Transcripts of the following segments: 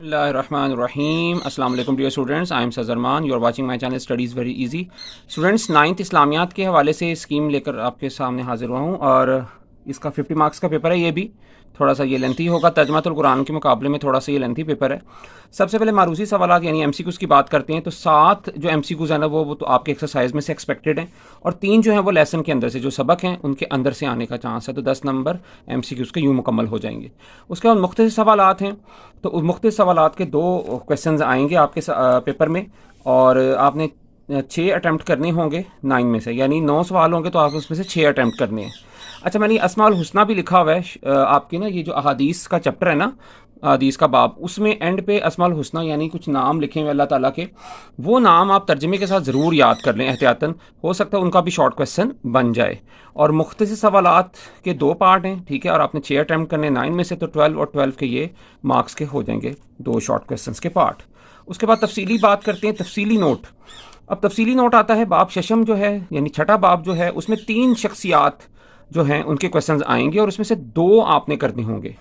Bismillahirrahmanirrahim. Assalamu alaikum dear students. I am Sazarman. You are watching my channel Studies Very Easy. Students, 9th इस्लामियात के हवाले से scheme लेकर आपके सामने हाजिर हुआ हूँ और इसका 50 मार्क्स का पेपर है। ये भी थोड़ा सा ये लेंथी होगा, तर्जमातुल कुरान के मुकाबले में थोड़ा सा ये लेंथी पेपर है। सबसे पहले मारूसी सवालात यानी MCQs की बात करते हैं तो 7 जो MCQs हैं ना वो तो आपके एक्सरसाइज में से एक्सपेक्टेड हैं और 3 जो हैं वो लेसन के अंदर से जो सबक हैं उनके अंदर से आने का चांस है। तो 10 नंबर MCQs के यूँ मुकम्मल हो जाएंगे। उसके बाद मुख्तलिफ सवालात हैं तो उस मुख्तलिफ सवालात के 2 क्वेश्चन आएंगे आपके पेपर में और आपने 6 अटैम्प्ट करने होंगे 9 में से, यानी 9 सवाल होंगे तो आप उसमें से 6 अटैम्प्ट करने हैं। अच्छा, मैंने अस्माउल हुस्ना भी लिखा हुआ है आपकी ना, ये जो अहादीस का चैप्टर है ना, अहादीस का बाब, उसमें एंड पे अस्माउल हुस्ना यानी कुछ नाम लिखे हुए अल्लाह ताला के, वो नाम आप तर्जमे के साथ ज़रूर याद कर लें एहतियातन, हो सकता है उनका भी शॉर्ट क्वेश्चन बन जाए। और मुख्तलिफ सवालात के 2 पार्ट हैं, ठीक है, और आपने 6 अटैम्प्ट करने 9 में से, तो 12 और 12 के ये मार्क्स के हो जाएंगे 2 शॉर्ट क्वेश्चन के पार्ट। उसके बाद तफसीली बात करते हैं, तफसीली नोट। अब तफसीली नोट आता है बाब शशम जो है यानी छठा बाब जो है, उसमें 3 शख्सियात जो हैं उनके क्वेश्चंस आएंगे और उसमें से 2 आपने करने होंगे,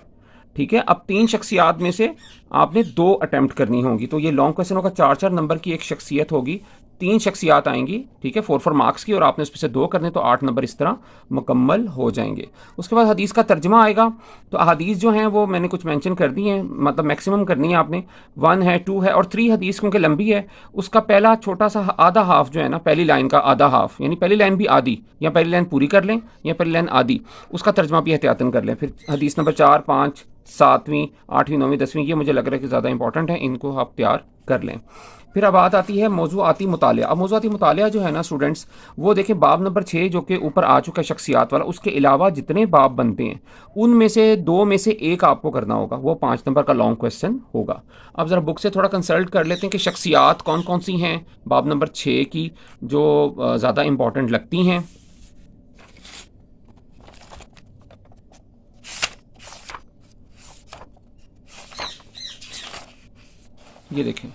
ठीक है। अब 3 शख्सियात में से आपने 2 अटैम्प्ट करनी होंगी, तो ये लॉन्ग क्वेश्चन होगा। 4-4 नंबर की एक शख्सियत होगी, 3 शख्सियात आएंगी, ठीक है, 4-4 मार्क्स की, और आपने उसमें से 2 करने, तो 8 नंबर इस तरह मुकम्मल हो जाएंगे। उसके बाद हदीस का तर्जमा आएगा, तो हदीस जो हैं वो मैंने कुछ मेंशन कर दी हैं, मतलब मैक्सिमम करनी है आपने। 1 है, 2 है और 3 हदीस क्योंकि लंबी है, उसका पहला छोटा सा आधा हाफ जो है ना, पहली लाइन का आधा हाफ, यानी पहली लाइन भी आधी, या पहली लाइन पूरी कर लें या पहली लाइन आधी, उसका तर्जमा भी एहतियातन कर लें। फिर हदीस नंबर 4, 5, 7वीं, 8वीं, 9वीं, 10वीं, ये मुझे लग रहा है कि ज़्यादा इंपॉर्टेंट है, इनको आप तैयार कर लें। फिर अब बात आती है मौज़ूआती मुतालिया। अब मौज़ूआती मुतालिया जो है ना स्टूडेंट्स, वो देखें बाब नंबर 6 जो कि ऊपर आ चुका है शख्सियात वाला, उसके अलावा जितने बाब बनते हैं उनमें से 2 में से 1 आपको करना होगा, वो 5 नंबर का लॉन्ग क्वेश्चन होगा। अब ज़रा बुक से थोड़ा कंसल्ट कर लेते हैं कि शख्सियात कौन कौन सी हैं बाब नंबर 6 की जो ज़्यादा इंपॉर्टेंट लगती हैं। ये देखें,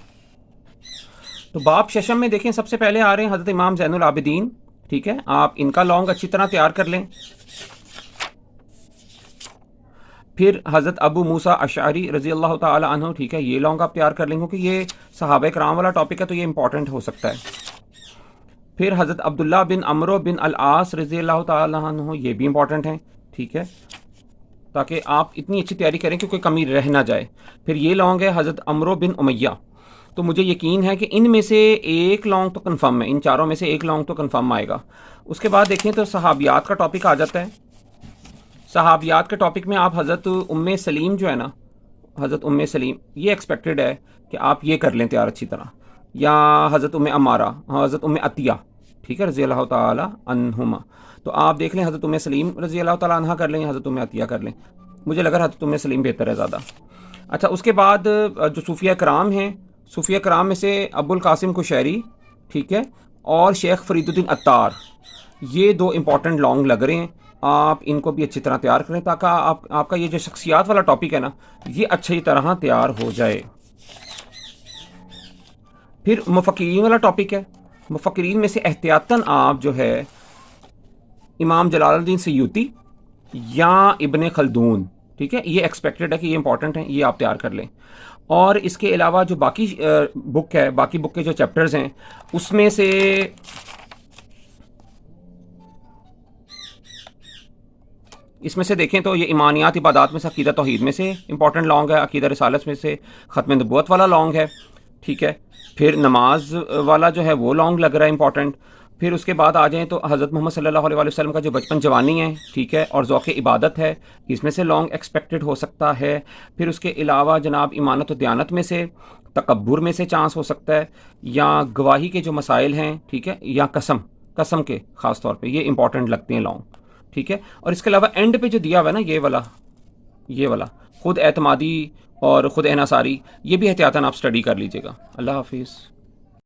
तो बाब शशम में देखें सबसे पहले आ रहे हैं हज़रत इमाम ज़ैनुल आबिदीन, ठीक है, आप इनका लॉन्ग अच्छी तरह तैयार कर लें। फिर हज़रत अबू मूसा अशअरी रज़ी अल्लाह ताला अन्हु, ठीक है, ये लॉन्ग आप तैयार कर लें क्योंकि ये सहाबा कराम वाला टॉपिक है तो ये इंपॉर्टेंट हो सकता है। फिर हज़रत अब्दुल्ला बिन अमरो बिन अल आस रज़ी अल्लाह ताला अन्हु, ये भी इंपॉर्टेंट हैं, ठीक है, ताकि आप इतनी अच्छी तैयारी करें कि कोई कमी रह ना जाए। फिर ये लॉन्ग है हज़रत अमरो बिन उमैया, तो मुझे यकीन है कि इनमें से एक लॉन्ग तो कन्फर्म है, इन चारों में से एक लॉन्ग तो कन्फर्म आएगा। उसके बाद देखें तो सहाबियात का टॉपिक आ जाता है। सहाबियात के टॉपिक में आप हज़रत उम्मे सलीम जो है ना, हज़रत उम्मे सलीम, ये एक्सपेक्टेड है कि आप ये कर लें तैयार अच्छी तरह, या हज़रत उम्मे अमारा, हज़रत उम्मे अतिया, ठीक है, रज़ी अल्लाह ताला अन्हुमा, तो आप देख लें हज़रत उम्मे सलीम रज़ी अल्लाह ताला अन्हा कर लें, हज़रत उम्मे अतिया कर लें, मुझे लग रहा है हज़रत उम्मे सलीम बेहतर है ज़्यादा। अच्छा, उसके बाद जो सूफिया कराम हैं, सूफिया कराम में से अबुल कासिम कुशैरी, ठीक है, और शेख फरीदुद्दीन अत्तार, ये 2 इंपॉर्टेंट लॉन्ग लग रहे हैं, आप इनको भी अच्छी तरह तैयार करें ताकि आपका ये जो शख्सियात वाला टॉपिक है ना, ये अच्छी तरह तैयार हो जाए। फिर मुफक्किरीन वाला टॉपिक है, मुफक्किरीन में से एहतियातन आप जो है इमाम जलालुद्दीन सयूती या इब्ने खल्दून, ठीक है, ये एक्सपेक्टेड है कि ये इंपॉर्टेंट है, ये आप तैयार कर लें। और इसके अलावा जो बाकी बुक है, बाकी बुक के जो चैप्टर्स हैं उसमें से इसमें से देखें तो ये ईमानियात इबादात में से अकीदा तौहीद में से इंपॉर्टेंट लॉन्ग है, अकीदा रिसालत में से ख़त्म नबूवत वाला लॉन्ग है, ठीक है। फिर नमाज वाला जो है वो लॉन्ग लग रहा है इंपॉर्टेंट। फिर उसके बाद आ जाएँ तो हज़रत मोहम्मद सल्लल्लाहु अलैहि वसल्लम का जो बचपन जवानी है, ठीक है, और ज़ौक़ इबादत है, इसमें से लॉन्ग एक्सपेक्टेड हो सकता है। फिर उसके अलावा जनाब ईमानत व दयानत में से, तकब्बुर में से चांस हो सकता है, या गवाही के जो मसाइल हैं, ठीक है, या कसम के ख़ास तौर पे ये इंपॉर्टेंट लगते हैं लॉन्ग, ठीक है। और इसके अलावा एंड पे जो दिया हुआ है ना ये वाला खुद एतमादी और ख़ुद एहसारी, ये भी एहतियातन आप स्टडी कर लीजिएगा। अल्लाह हाफिज़।